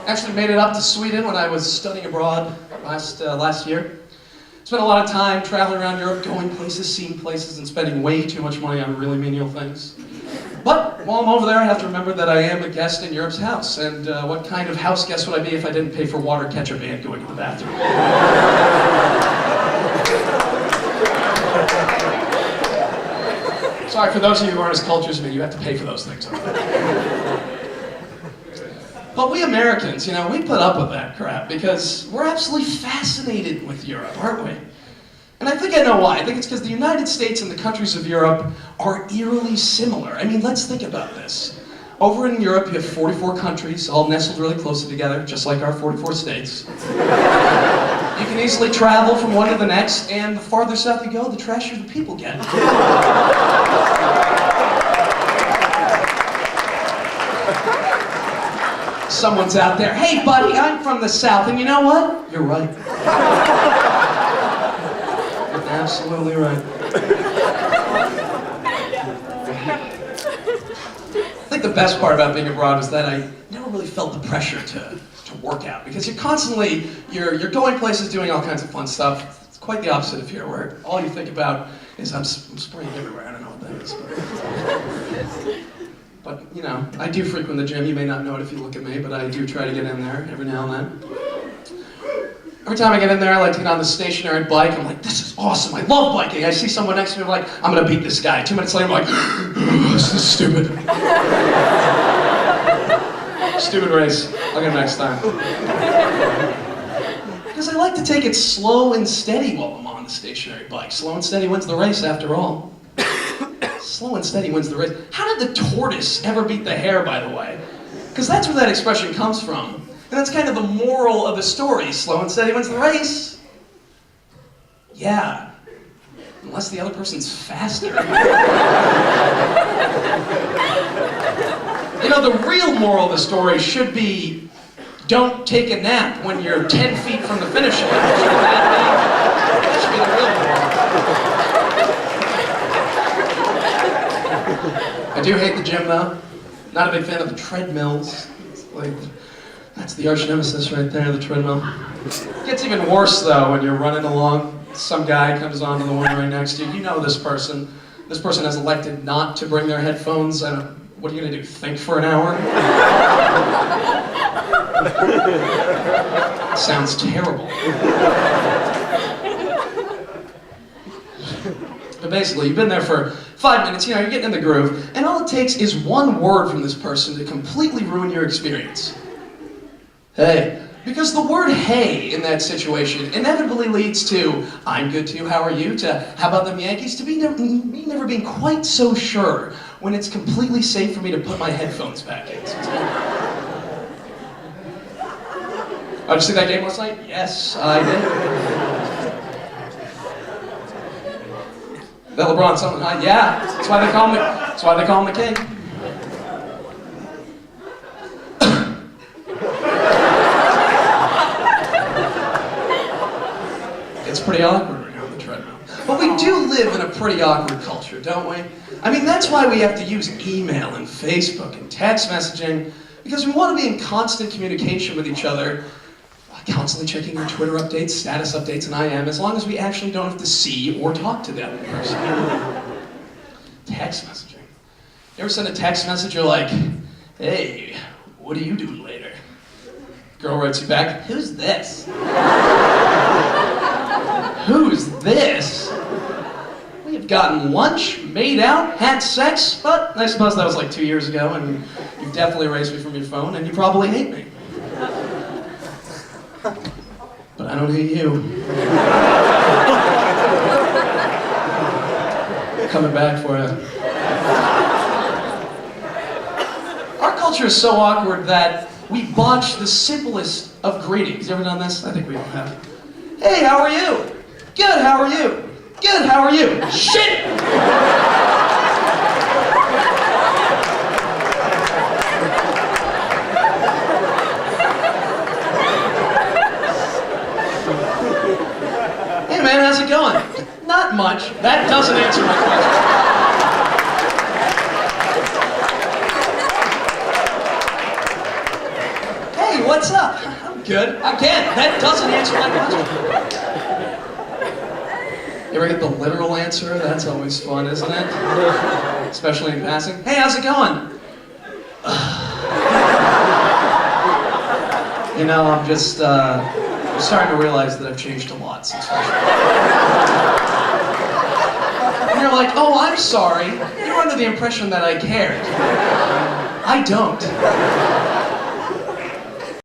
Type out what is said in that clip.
Actually made it up to Sweden when I was studying abroad last year. Spent a lot of time traveling around Europe, going places, seeing places, and spending way too much money on really menial things. But while I'm over there, I have to remember that I am a guest in Europe's house. And what kind of house guest would I be if I didn't pay for water, ketchup, and going to the bathroom? Sorry, for those of you who aren't as cultured as me, you have to pay for those things. But we Americans, you know, we put up with that crap because we're absolutely fascinated with Europe, aren't we? And I think I know why. I think it's because the United States and the countries of Europe are eerily similar. I mean, let's think about this. Over in Europe, you have 44 countries, all nestled really closely together, just like our 44 states. You can easily travel from one to the next, and the farther south you go, the trashier the people get. Someone's out there, hey buddy, I'm from the South, and you know what? You're right. You're absolutely right. I think the best part about being abroad is that I never really felt the pressure to work out, because you're constantly, you're going places, doing all kinds of fun stuff. It's quite the opposite of here, where all you think about is I'm spraying everywhere. I don't know what that is. But, you know, I do frequent the gym. You may not know it if you look at me, but I do try to get in there every now and then. Every time I get in there, I like to get on the stationary bike. I'm like, this is awesome. I love biking. I see someone next to me, I'm like, I'm going to beat this guy. 2 minutes later, I'm like, this is stupid. Stupid race. I'll get him next time. Because I like to take it slow and steady while I'm on the stationary bike. Slow and steady wins the race, after all. Slow and steady wins the race. How did the tortoise ever beat the hare, by the way? Because that's where that expression comes from. And that's kind of the moral of the story. Slow and steady wins the race. Yeah. Unless the other person's faster. You know, the real moral of the story should be, don't take a nap when you're 10 feet from the finish line. That should be the real moral. I do hate the gym, though. Not a big fan of the treadmills. Like, that's the arch nemesis right there, the treadmill. It gets even worse, though, when you're running along. Some guy comes onto the one right next to you. You know this person. This person has elected not to bring their headphones. What are you going to do, think for an hour? Sounds terrible. But basically, you've been there for 5 minutes, you know, you're getting in the groove, and all it takes is one word from this person to completely ruin your experience. Hey. Because the word hey in that situation inevitably leads to, I'm good too, how are you, to how about them Yankees, to me never being quite so sure when it's completely safe for me to put my headphones back in. Oh, did you see that game last night? Yes, I did. That LeBron something, huh? Yeah, that's why they call him the king. It's pretty awkward when you're on the treadmill. But we do live in a pretty awkward culture, don't we? I mean, that's why we have to use email and Facebook and text messaging, because we want to be in constant communication with each other, constantly checking your Twitter updates, status updates, and IM, as long as we actually don't have to see or talk to them in person. Text messaging. You ever send a text message, you're like, hey, what do you do later? Girl writes you back, who's this? Who's this? We have gotten lunch, made out, had sex, but I suppose that was like 2 years ago, and you definitely erased me from your phone, and you probably hate me. But I don't hate you. Coming back for you. Our culture is so awkward that we botch the simplest of greetings. You ever done this? I think we all have. Hey, how are you? Good, how are you? Good, how are you? Shit! Hey man, how's it going? Not much. That doesn't answer my question. Hey, what's up? I'm good. Again, that doesn't answer my question. You ever get the literal answer? That's always fun, isn't it? Especially in passing. Hey, how's it going? You know, I'm just starting to realize that I've changed a lot since freshman. And you're like, oh, I'm sorry. You're under the impression that I cared. I don't.